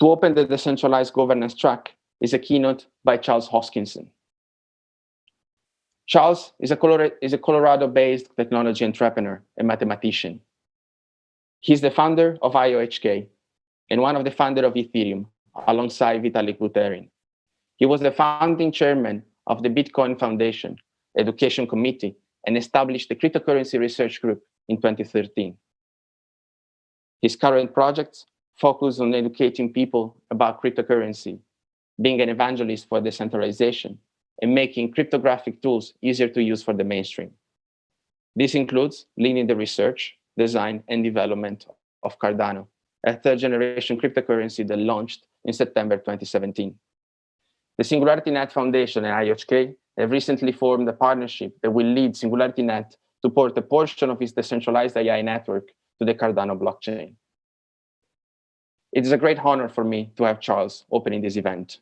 To open the decentralized governance track is a keynote by Charles Hoskinson. Charles is a Colorado-based technology entrepreneur and mathematician. He's the founder of IOHK and one of the founders of Ethereum, alongside Vitalik Buterin. He was the founding chairman of the Bitcoin Foundation Education Committee and established the Cryptocurrency Research Group in 2013. His current projects focus on educating people about cryptocurrency, being an evangelist for decentralization, and making cryptographic tools easier to use for the mainstream. This includes leading the research, design, and development of Cardano, a third-generation cryptocurrency that launched in September 2017. The SingularityNET Foundation and IOHK have recently formed a partnership that will lead SingularityNET to port a portion of its decentralized AI network to the Cardano blockchain. It is a great honor for me to have Charles opening this event.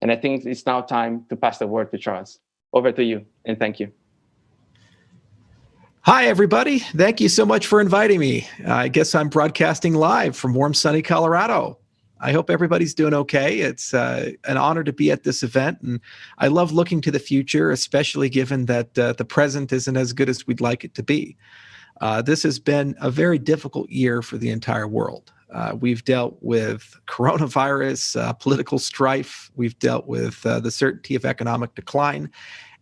And I think it's now time to pass the word to Charles. Over to you, and thank you. Hi, everybody. Thank you so much for inviting me. I guess I'm broadcasting live from warm, sunny Colorado. I hope everybody's doing okay. It's an honor to be at this event, and I love looking to the future, especially given that the present isn't as good as we'd like it to be. This has been a very difficult year for the entire world. We've dealt with coronavirus, political strife. We've dealt with the certainty of economic decline.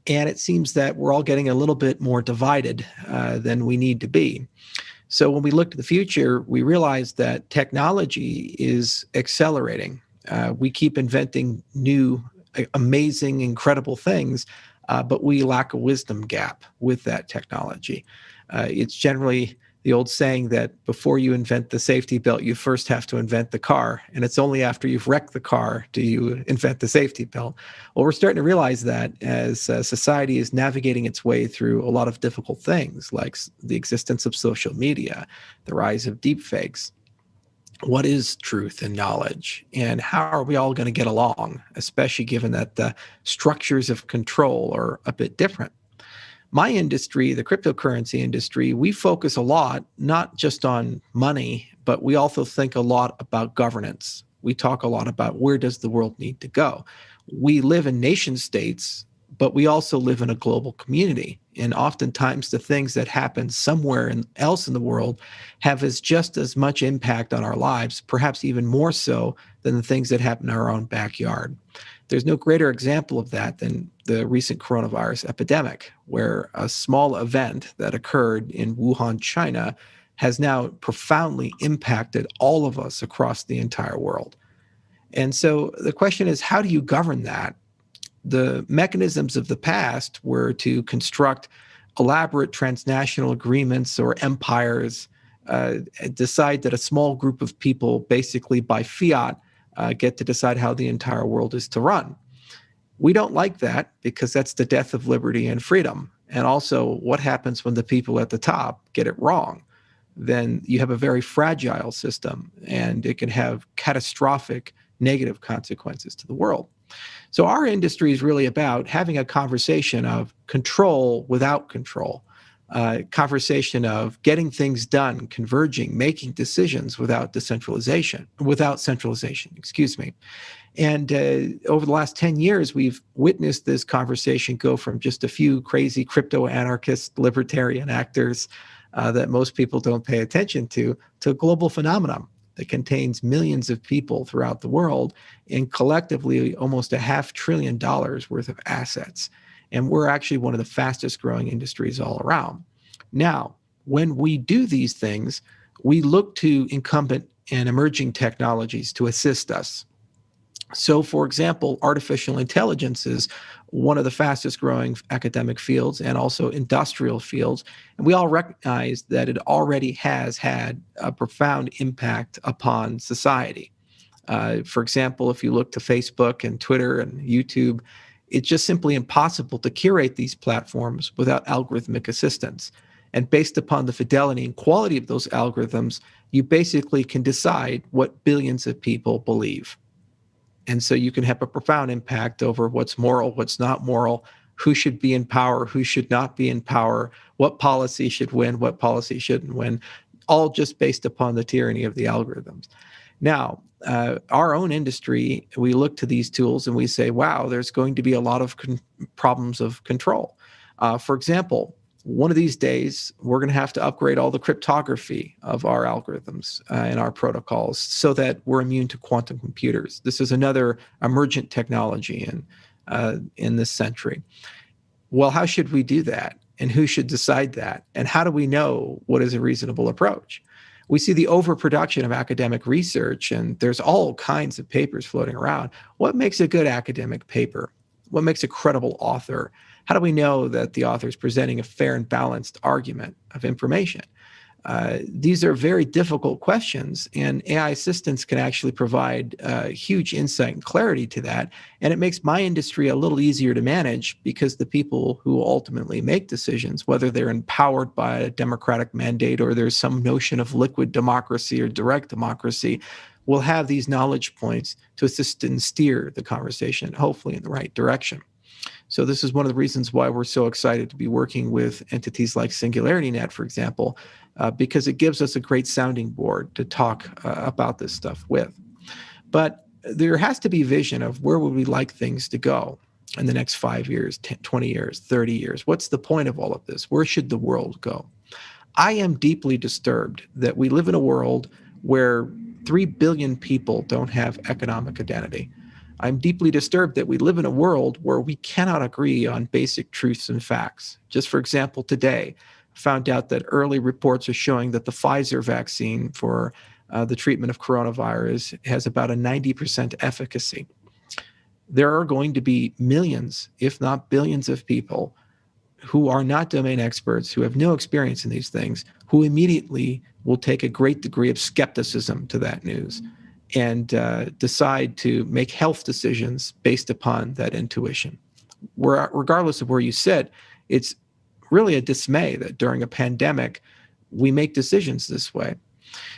And it seems that we're all getting a little bit more divided than we need to be. So when we look to the future, we realize that technology is accelerating. We keep inventing new, amazing, incredible things, but we lack a wisdom gap with that technology. It's generally the old saying that before you invent the safety belt, you first have to invent the car. And it's only after you've wrecked the car do you invent the safety belt. Well, we're starting to realize that as society is navigating its way through a lot of difficult things, like the existence of social media, the rise of deepfakes. What is truth and knowledge? And how are we all going to get along, especially given that the structures of control are a bit different? My industry, the cryptocurrency industry, we focus a lot, not just on money, but we also think a lot about governance. We talk a lot about where does the world need to go. We live in nation states, but we also live in a global community. And oftentimes the things that happen somewhere else in the world have just as much impact on our lives, perhaps even more so than the things that happen in our own backyard. There's no greater example of that than the recent coronavirus epidemic, where a small event that occurred in Wuhan, China, has now profoundly impacted all of us across the entire world. And so the question is, how do you govern that? The mechanisms of the past were to construct elaborate transnational agreements or empires, decide that a small group of people, basically by fiat, get to decide how the entire world is to run. We don't like that because that's the death of liberty and freedom. And also, what happens when the people at the top get it wrong? Then you have a very fragile system, and it can have catastrophic negative consequences to the world. So our industry is really about having a conversation of control without control, conversation of getting things done, converging, making decisions without centralization, excuse me. And over the last 10 years, we've witnessed this conversation go from just a few crazy crypto-anarchist libertarian actors that most people don't pay attention to a global phenomenon that contains millions of people throughout the world and collectively almost $500 billion worth of assets. And we're actually one of the fastest growing industries all around. Now, when we do these things, we look to incumbent and emerging technologies to assist us. So, for example, artificial intelligence is one of the fastest growing academic fields and also industrial fields. And we all recognize that it already has had a profound impact upon society. For example, if you look to Facebook and Twitter and YouTube, it's just simply impossible to curate these platforms without algorithmic assistance. And based upon the fidelity and quality of those algorithms, you basically can decide what billions of people believe. And so you can have a profound impact over what's moral, what's not moral, who should be in power, who should not be in power, what policy should win, what policy shouldn't win, all just based upon the tyranny of the algorithms. Now, our own industry, we look to these tools and we say, wow, there's going to be a lot of problems of control. For example, one of these days, we're going to have to upgrade all the cryptography of our algorithms and our protocols so that we're immune to quantum computers. This is another emergent technology in this century. Well, how should we do that? And who should decide that? And how do we know what is a reasonable approach? We see the overproduction of academic research, and there's all kinds of papers floating around. What makes a good academic paper? What makes a credible author? How do we know that the author is presenting a fair and balanced argument of information? These are very difficult questions, and AI assistants can actually provide huge insight and clarity to that. And it makes my industry a little easier to manage because the people who ultimately make decisions, whether they're empowered by a democratic mandate or there's some notion of liquid democracy or direct democracy, will have these knowledge points to assist and steer the conversation, hopefully in the right direction. So this is one of the reasons why we're so excited to be working with entities like SingularityNET, for example, because it gives us a great sounding board to talk about this stuff with. But there has to be vision of where would we like things to go in the next 5 years, 10, 20 years, 30 years. What's the point of all of this? Where should the world go? I am deeply disturbed that we live in a world where 3 billion people don't have economic identity. I'm deeply disturbed that we live in a world where we cannot agree on basic truths and facts. Just for example, today, I found out that early reports are showing that the Pfizer vaccine for the treatment of coronavirus has about a 90% efficacy. There are going to be millions, if not billions of people who are not domain experts, who have no experience in these things, who immediately will take a great degree of skepticism to that news and decide to make health decisions based upon that intuition. Regardless of where you sit, it's really a dismay that during a pandemic, we make decisions this way.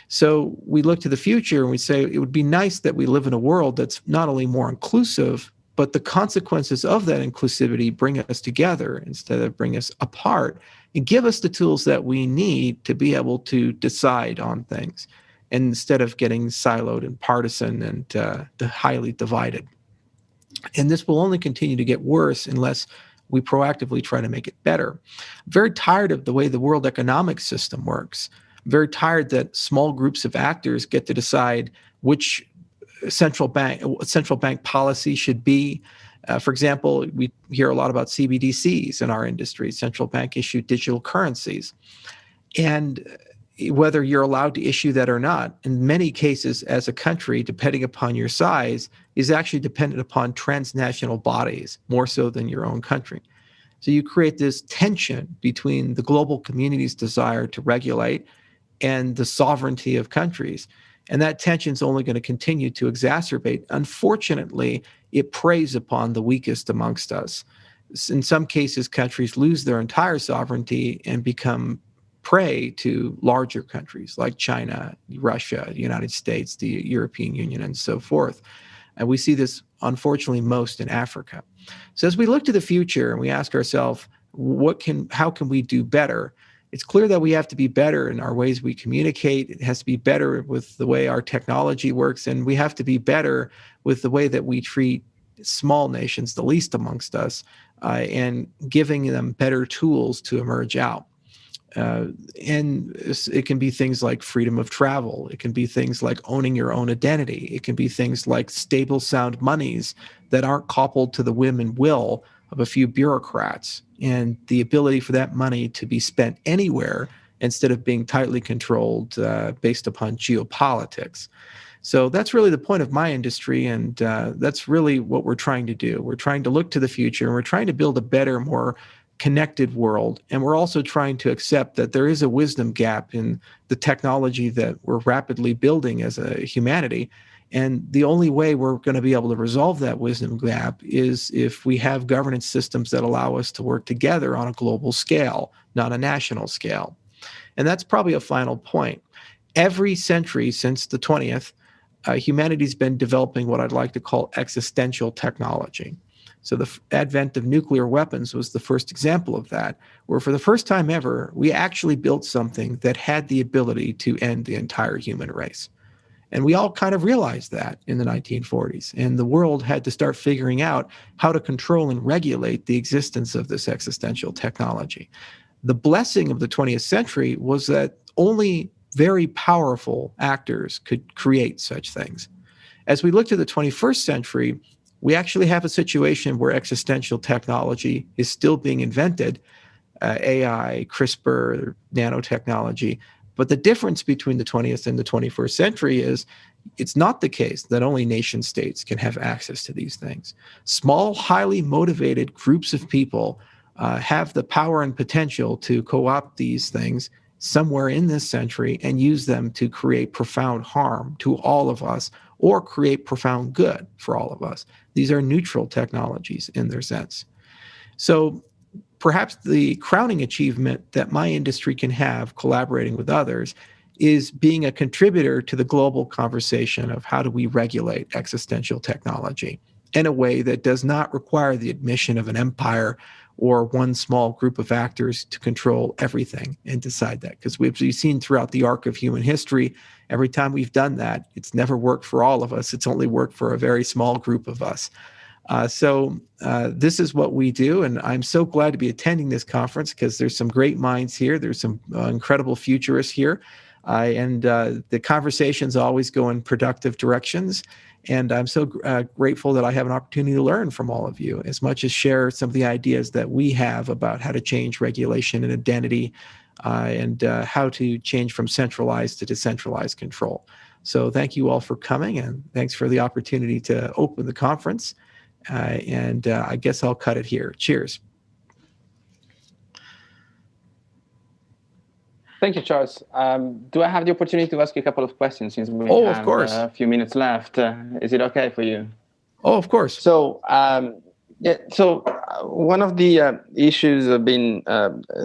So we look to the future and we say it would be nice that we live in a world that's not only more inclusive, but the consequences of that inclusivity bring us together instead of bring us apart and give us the tools that we need to be able to decide on things, instead of getting siloed and partisan and highly divided. And this will only continue to get worse unless we proactively try to make it better. I'm very tired of the way the world economic system works. I'm very tired that small groups of actors get to decide which central bank policy should be. For example, we hear a lot about CBDCs in our industry, central bank issued digital currencies. And whether you're allowed to issue that or not, in many cases as a country, depending upon your size, is actually dependent upon transnational bodies more so than your own country. So you create this tension between the global community's desire to regulate and the sovereignty of countries. And that tension is only going to continue to exacerbate. Unfortunately, it preys upon the weakest amongst us. In some cases, countries lose their entire sovereignty and become prey to larger countries like China, Russia, the United States, the European Union, and so forth. And we see this, unfortunately, most in Africa. So as we look to the future and we ask ourselves, how can we do better? It's clear that we have to be better in our ways we communicate. It has to be better with the way our technology works, and we have to be better with the way that we treat small nations, the least amongst us, and giving them better tools to emerge out. And it can be things like freedom of travel. It can be things like owning your own identity. It can be things like stable, sound monies that aren't coupled to the whim and will of a few bureaucrats, and the ability for that money to be spent anywhere instead of being tightly controlled based upon geopolitics. So that's really the point of my industry, and that's really what we're trying to do. We're trying to look to the future, and we're trying to build a better, more connected world. And we're also trying to accept that there is a wisdom gap in the technology that we're rapidly building as a humanity. And the only way we're going to be able to resolve that wisdom gap is if we have governance systems that allow us to work together on a global scale, not a national scale. And that's probably a final point. Every century since the 20th, humanity's been developing what I'd like to call existential technology. So the advent of nuclear weapons was the first example of that, where for the first time ever, we actually built something that had the ability to end the entire human race. And we all kind of realized that in the 1940s. And the world had to start figuring out how to control and regulate the existence of this existential technology. The blessing of the 20th century was that only very powerful actors could create such things. As we look to the 21st century, we actually have a situation where existential technology is still being invented, AI, CRISPR, nanotechnology. But the difference between the 20th and the 21st century is it's not the case that only nation states can have access to these things. Small, highly motivated groups of people have the power and potential to co-opt these things somewhere in this century and use them to create profound harm to all of us or create profound good for all of us. These are neutral technologies in their sense. So perhaps the crowning achievement that my industry can have collaborating with others is being a contributor to the global conversation of how do we regulate existential technology in a way that does not require the admission of an empire or one small group of actors to control everything and decide that. Because we've seen throughout the arc of human history, every time we've done that, it's never worked for all of us. It's only worked for a very small group of us. So this is what we do, and I'm so glad to be attending this conference because there's some great minds here. There's some incredible futurists here, and the conversations always go in productive directions. And I'm so grateful that I have an opportunity to learn from all of you, as much as share some of the ideas that we have about how to change regulation and identity, and how to change from centralized to decentralized control. So thank you all for coming, and thanks for the opportunity to open the conference. And I guess I'll cut it here. Cheers. Thank you, Charles. Do I have the opportunity to ask you a couple of questions since we of have course. A few minutes left? Is it okay for you? Oh, of course. So, one of the issues I've been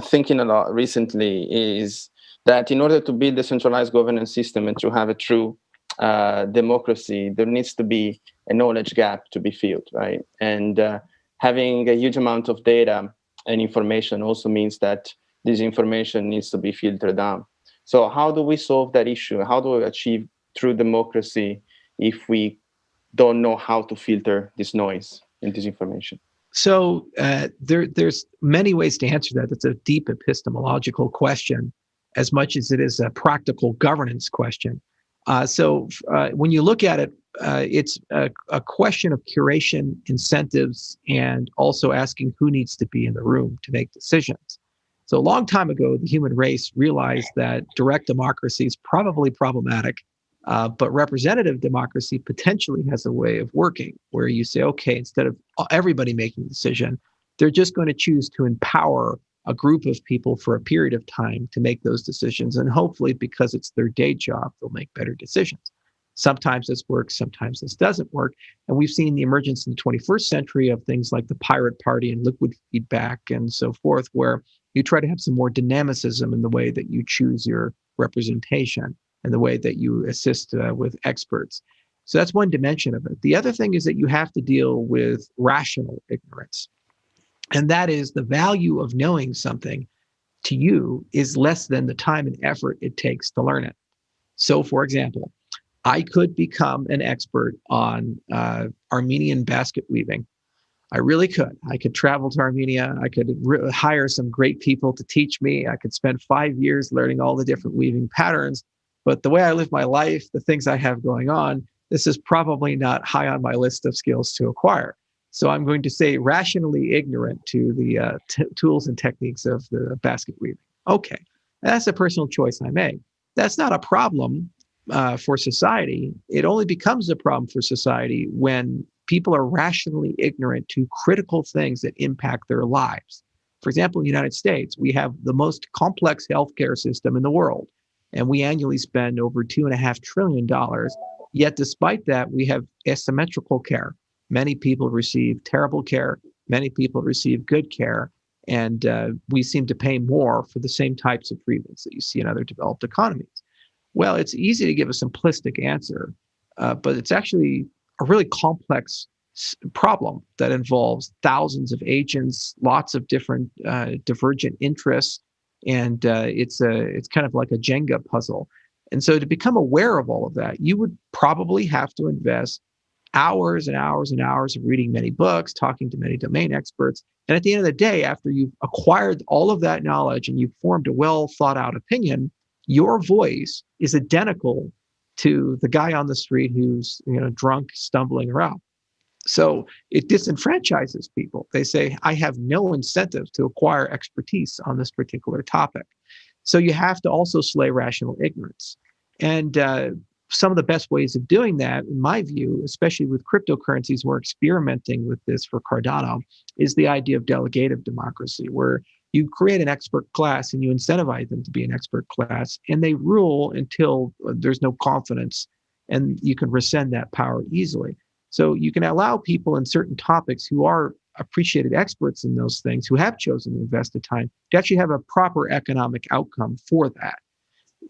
thinking a lot recently is that in order to build a centralized governance system and to have a true democracy, there needs to be a knowledge gap to be filled, right? And having a huge amount of data and information also means that this information needs to be filtered down. So how do we solve that issue? How do we achieve true democracy if we don't know how to filter this noise and this information? So there's many ways to answer that. It's a deep epistemological question as much as it is a practical governance question. So when you look at it, it's a question of curation, incentives, and also asking who needs to be in the room to make decisions. So a long time ago, the human race realized that direct democracy is probably problematic, but representative democracy potentially has a way of working where you say, okay, instead of everybody making a decision, they're just going to choose to empower a group of people for a period of time to make those decisions. And hopefully, because it's their day job, they'll make better decisions. Sometimes this works, sometimes this doesn't work. And we've seen the emergence in the 21st century of things like the Pirate Party and liquid feedback and so forth, where you try to have some more dynamicism in the way that you choose your representation and the way that you assist with experts. So that's one dimension of it. The other thing is that you have to deal with rational ignorance. And that is the value of knowing something to you is less than the time and effort it takes to learn it. So, for example, I could become an expert on Armenian basket weaving. I really could. I could travel to Armenia. I could hire some great people to teach me. I could spend 5 years learning all the different weaving patterns. But the way I live my life, the things I have going on, this is probably not high on my list of skills to acquire. So I'm going to say rationally ignorant to the tools and techniques of the basket weaving. Okay, that's a personal choice I make. That's not a problem for society. It only becomes a problem for society when people are rationally ignorant to critical things that impact their lives. For example, in the United States, we have the most complex healthcare system in the world, and we annually spend over $2.5 trillion. Yet despite that, we have asymmetrical care. Many people receive terrible care. Many people receive good care. And we seem to pay more for the same types of treatments that you see in other developed economies. Well, it's easy to give a simplistic answer, but it's actually a really complex problem that involves thousands of agents, lots of different divergent interests, and it's kind of like a Jenga puzzle. And so to become aware of all of that, you would probably have to invest hours and hours and hours of reading many books, talking to many domain experts. And at the end of the day, after you've acquired all of that knowledge and you've formed a well thought out opinion, your voice is identical to the guy on the street who's drunk, stumbling around. So it disenfranchises people. They say, I have no incentive to acquire expertise on this particular topic. So you have to also slay rational ignorance. And some of the best ways of doing that, in my view, especially with cryptocurrencies, we're experimenting with this for Cardano, is the idea of delegative democracy, where you create an expert class and you incentivize them to be an expert class, and they rule until there's no confidence, and you can rescind that power easily. So you can allow people in certain topics who are appreciated experts in those things, who have chosen to invest the time, to actually have a proper economic outcome for that.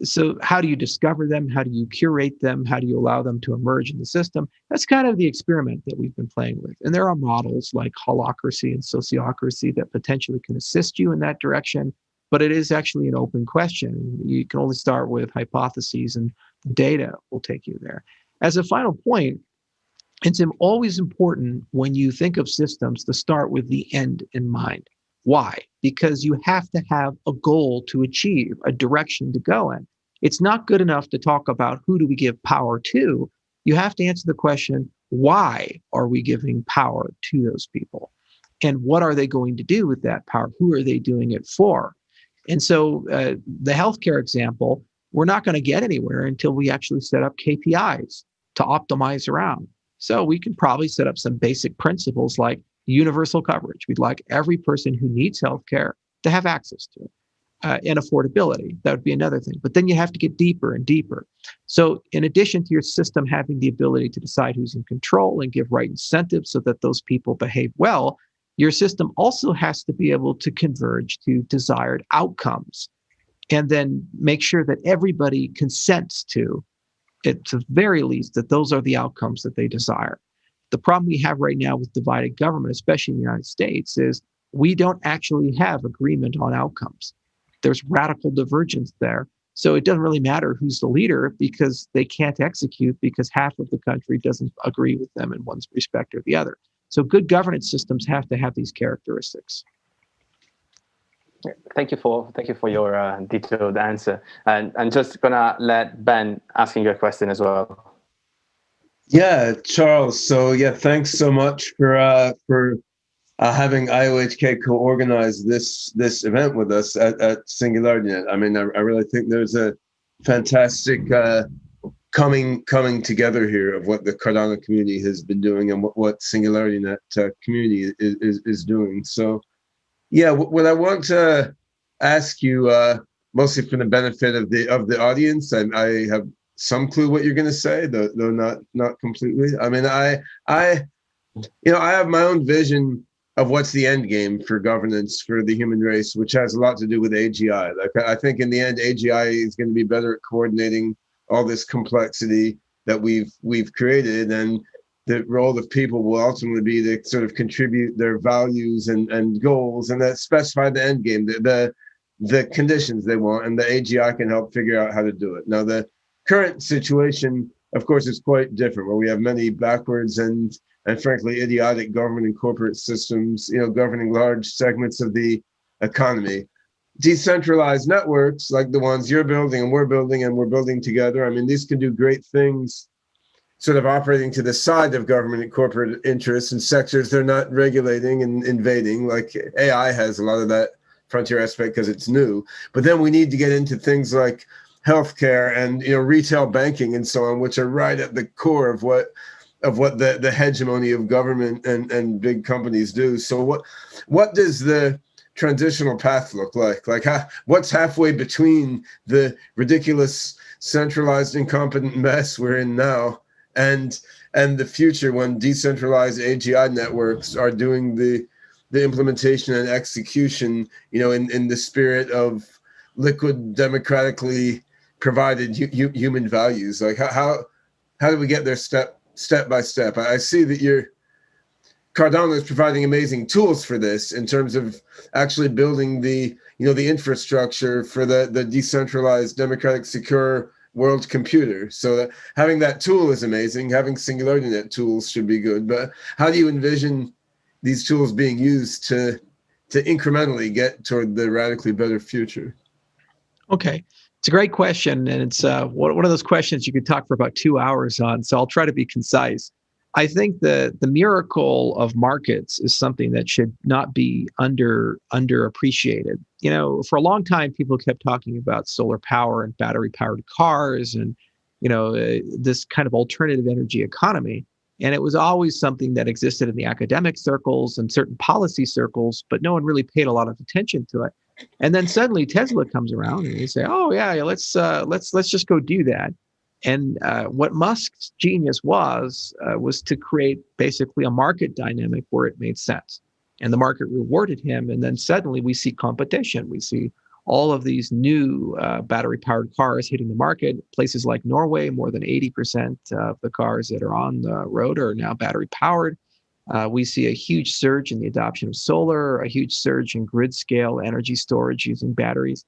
So how do you discover them? How do you curate them? How do you allow them to emerge in the system? That's kind of the experiment that we've been playing with. And there are models like holacracy and sociocracy that potentially can assist you in that direction, but it is actually an open question. You can only start with hypotheses, and data will take you there. As a final point, it's always important when you think of systems to start with the end in mind. Why? Because you have to have a goal to achieve, a direction to go in. It's not good enough to talk about who do we give power to. You have to answer the question, why are we giving power to those people? And what are they going to do with that power? Who are they doing it for? And so the healthcare example, we're not going to get anywhere until we actually set up KPIs to optimize around. So we can probably set up some basic principles like universal coverage. We'd like every person who needs healthcare to have access to it. And affordability, that would be another thing. But then you have to get deeper and deeper. So in addition to your system having the ability to decide who's in control and give right incentives so that those people behave well, your system also has to be able to converge to desired outcomes, and then make sure that everybody consents to, at the very least, that those are the outcomes that they desire. The problem we have right now with divided government, especially in the United States, is we don't actually have agreement on outcomes. There's radical divergence there. So it doesn't really matter who's the leader, because they can't execute because half of the country doesn't agree with them in one respect or the other. So good governance systems have to have these characteristics. Thank you for your detailed answer. And I'm just gonna let Ben asking you a question as well. Yeah, Charles. So yeah, thanks so much for having IOHK co-organize this event with us at SingularityNET. I mean, I really think there's a fantastic coming together here of what the Cardano community has been doing and what SingularityNET community is doing. So yeah, what I want to ask you, mostly for the benefit of the audience, and I have some clue what you're going to say, though not completely. I mean, I have my own vision of what's the end game for governance for the human race, which has a lot to do with AGI. Like, I think in the end, AGI is going to be better at coordinating all this complexity that we've created, and the role of people will ultimately be to sort of contribute their values and goals, and that specify the end game, the conditions they want, and the AGI can help figure out how to do it. Now, the current situation, of course, is quite different, where we have many backwards and frankly idiotic government and corporate systems, governing large segments of the economy. Decentralized networks like the ones you're building and we're building together, I mean, these can do great things, sort of operating to the side of government and corporate interests in sectors they're not regulating and invading. Like AI has a lot of that frontier aspect because it's new. But then we need to get into things like healthcare and retail banking and so on, which are right at the core of what the hegemony of government and big companies do. So what does the transitional path look like? Like, what's halfway between the ridiculous centralized incompetent mess we're in now and the future, when decentralized AGI networks are doing the implementation and execution, in the spirit of liquid, democratically provided human values? Like, how do we get there step by step? I see that Cardano is providing amazing tools for this in terms of actually building the infrastructure for the decentralized, democratic, secure world computer. So that having that tool is amazing. Having SingularityNET tools should be good. But how do you envision these tools being used to incrementally get toward the radically better future? Okay. It's a great question. And it's one of those questions you could talk for about 2 hours on. So I'll try to be concise. I think the miracle of markets is something that should not be underappreciated. You know, for a long time, people kept talking about solar power and battery powered cars and, this kind of alternative energy economy. And it was always something that existed in the academic circles and certain policy circles, but no one really paid a lot of attention to it. And then suddenly Tesla comes around and they say, "Oh yeah, let's just go do that." And what Musk's genius was to create basically a market dynamic where it made sense, and the market rewarded him. And then suddenly we see competition. We see all of these new battery-powered cars hitting the market. Places like Norway, more than 80% of the cars that are on the road are now battery-powered. We see a huge surge in the adoption of solar, a huge surge in grid-scale energy storage using batteries.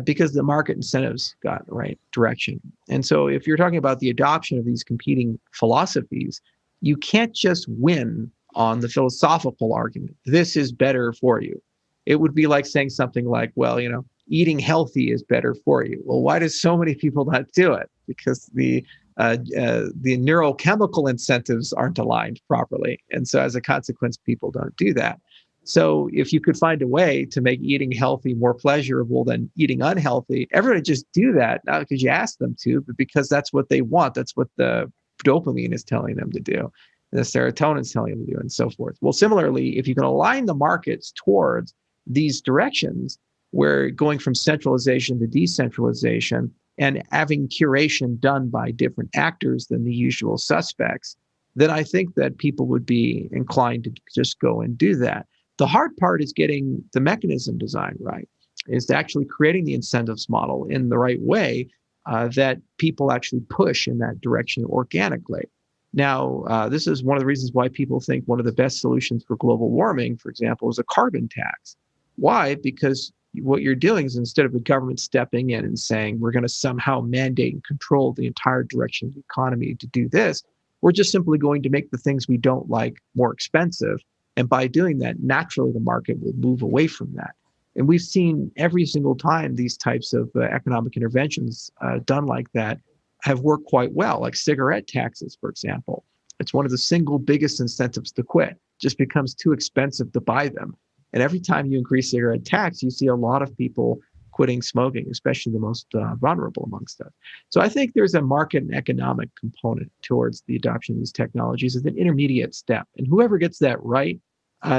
Because the market incentives got the right direction. And so if you're talking about the adoption of these competing philosophies, you can't just win on the philosophical argument. This is better for you. It would be like saying something like, well, eating healthy is better for you. Well, why do so many people not do it? Because the neurochemical incentives aren't aligned properly. And so as a consequence, people don't do that. So if you could find a way to make eating healthy more pleasurable than eating unhealthy, everyone would just do that, not because you asked them to, but because that's what they want. That's what the dopamine is telling them to do, and the serotonin is telling them to do, and so forth. Well, similarly, if you can align the markets towards these directions, where going from centralization to decentralization and having curation done by different actors than the usual suspects, then I think that people would be inclined to just go and do that. The hard part is getting the mechanism design right, is actually creating the incentives model in the right way that people actually push in that direction organically. Now, this is one of the reasons why people think one of the best solutions for global warming, for example, is a carbon tax. Why? Because what you're doing is, instead of the government stepping in and saying, we're going to somehow mandate and control the entire direction of the economy to do this, we're just simply going to make the things we don't like more expensive. And by doing that, naturally, the market will move away from that. And we've seen every single time these types of economic interventions done like that have worked quite well, like cigarette taxes, for example. It's one of the single biggest incentives to quit. It just becomes too expensive to buy them. And every time you increase cigarette tax, you see a lot of people quitting smoking, especially the most vulnerable amongst us. So I think there's a market and economic component towards the adoption of these technologies as an intermediate step. And whoever gets that right,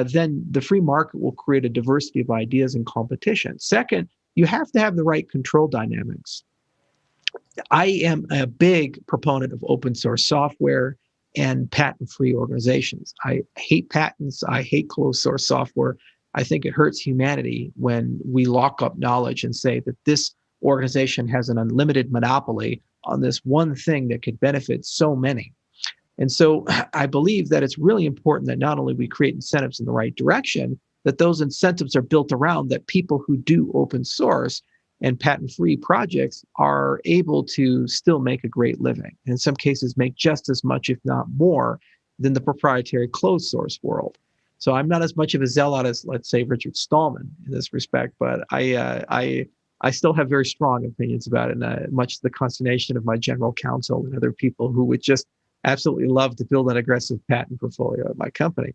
then the free market will create a diversity of ideas and competition. Second, you have to have the right control dynamics. I am a big proponent of open source software and patent-free organizations. I hate patents. I hate closed source software. I think it hurts humanity when we lock up knowledge and say that this organization has an unlimited monopoly on this one thing that could benefit so many. And so I believe that it's really important that not only we create incentives in the right direction, that those incentives are built around that people who do open source and patent-free projects are able to still make a great living. In some cases, make just as much, if not more, than the proprietary closed source world. So I'm not as much of a zealot as, let's say, Richard Stallman in this respect, but I still have very strong opinions about it, and much to the consternation of my general counsel and other people who would just absolutely love to build an aggressive patent portfolio at my company.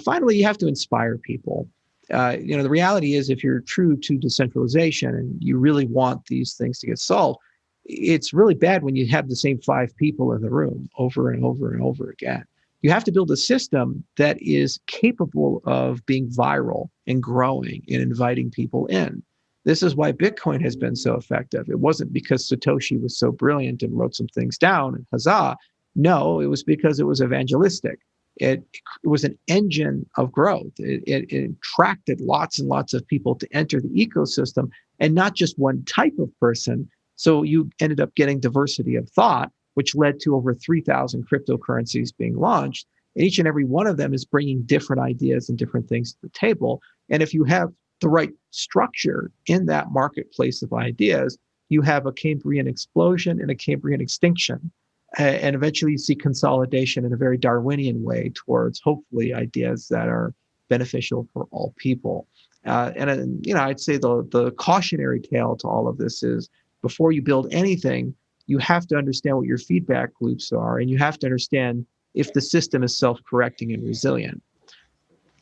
Finally, you have to inspire people. The reality is, if you're true to decentralization and you really want these things to get solved, it's really bad when you have the same 5 people in the room over and over and over again. You have to build a system that is capable of being viral and growing and inviting people in. This is why Bitcoin has been so effective. It wasn't because Satoshi was so brilliant and wrote some things down and huzzah. No, it was because it was evangelistic. It was an engine of growth. It attracted lots and lots of people to enter the ecosystem, and not just one type of person. So you ended up getting diversity of thought, which led to over 3,000 cryptocurrencies being launched. And each and every one of them is bringing different ideas and different things to the table. And if you have the right structure in that marketplace of ideas, you have a Cambrian explosion and a Cambrian extinction. And eventually you see consolidation in a very Darwinian way towards hopefully ideas that are beneficial for all people. I'd say the cautionary tale to all of this is before you build anything, you have to understand what your feedback loops are, and you have to understand if the system is self-correcting and resilient.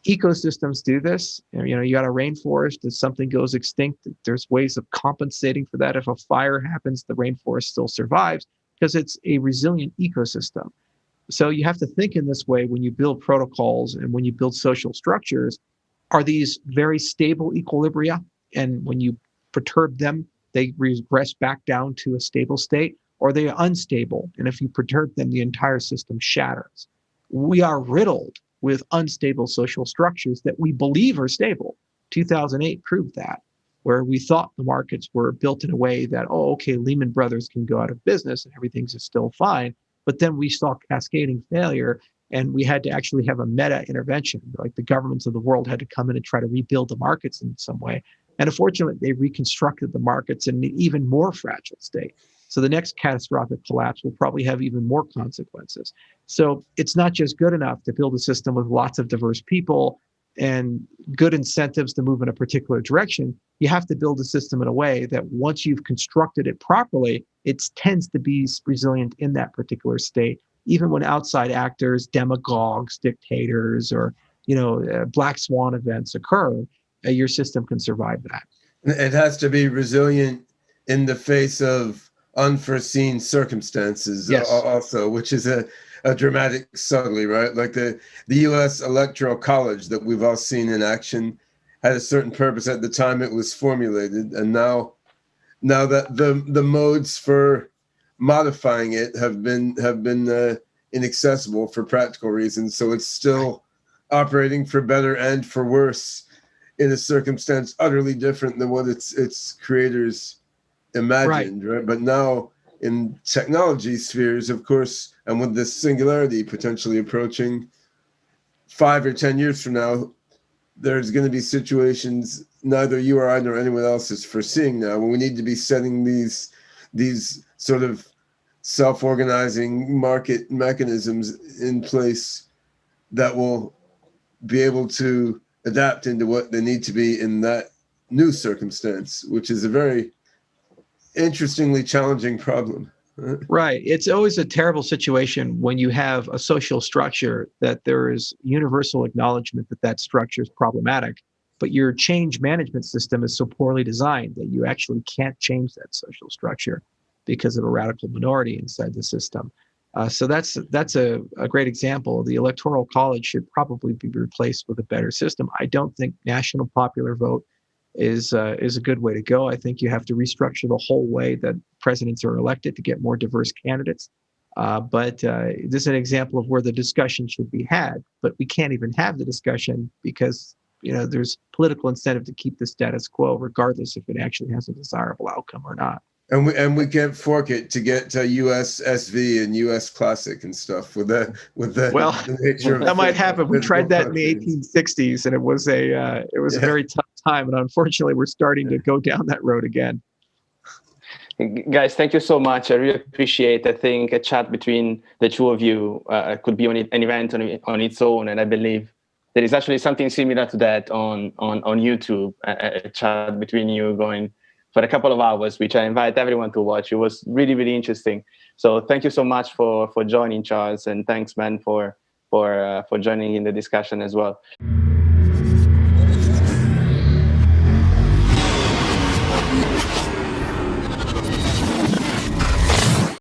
Ecosystems do this. You got a rainforest. If something goes extinct, there's ways of compensating for that. If a fire happens, the rainforest still survives because it's a resilient ecosystem. So you have to think in this way when you build protocols and when you build social structures. Are these very stable equilibria? And when you perturb them, they regress back down to a stable state, or are they unstable? And if you perturb them, the entire system shatters. We are riddled with unstable social structures that we believe are stable. 2008 proved that, where we thought the markets were built in a way that, Lehman Brothers can go out of business and everything's still fine. But then we saw cascading failure, and we had to actually have a meta intervention. Like the governments of the world had to come in and try to rebuild the markets in some way. And unfortunately, they reconstructed the markets in an even more fragile state. So the next catastrophic collapse will probably have even more consequences. So it's not just good enough to build a system with lots of diverse people and good incentives to move in a particular direction. You have to build a system in a way that once you've constructed it properly, it tends to be resilient in that particular state, even when outside actors, demagogues, dictators, or black swan events occur, your system can survive that. It has to be resilient in the face of unforeseen circumstances, yes, also, which is a dramatic subtlety, right? Like the U.S. Electoral College that we've all seen in action had a certain purpose at the time it was formulated, and now that the modes for modifying it have been inaccessible for practical reasons, so it's still operating for better and for worse in a circumstance utterly different than what its creators imagined, right? But now in technology spheres, of course, and with this singularity potentially approaching 5 or 10 years from now, there's going to be situations neither you or I nor anyone else is foreseeing now when we need to be setting these sort of self-organizing market mechanisms in place that will be able to adapt into what they need to be in that new circumstance, which is a very interestingly challenging problem. Right. It's always a terrible situation when you have a social structure that there is universal acknowledgement that structure is problematic, but your change management system is so poorly designed that you actually can't change that social structure because of a radical minority inside the system. So that's a great example. The Electoral College should probably be replaced with a better system. I don't think national popular vote is a good way to go. I think you have to restructure the whole way that presidents are elected to get more diverse candidates. But this is an example of where the discussion should be had, but we can't even have the discussion because there's political incentive to keep the status quo, regardless if it actually has a desirable outcome or not. And we can't fork it to get to US SV and US Classic and stuff with the nature of that might happen. We tried that in the 1860s, and it was a very tough time. And unfortunately, we're starting to go down that road again. Guys, thank you so much. I really appreciate. I think a chat between the two of you could be an event on its own, and I believe there is actually something similar to that on YouTube. A chat between you going for a couple of hours, which I invite everyone to watch. It was really, really interesting. So thank you so much for joining, Charles, and thanks, man, for joining in the discussion as well.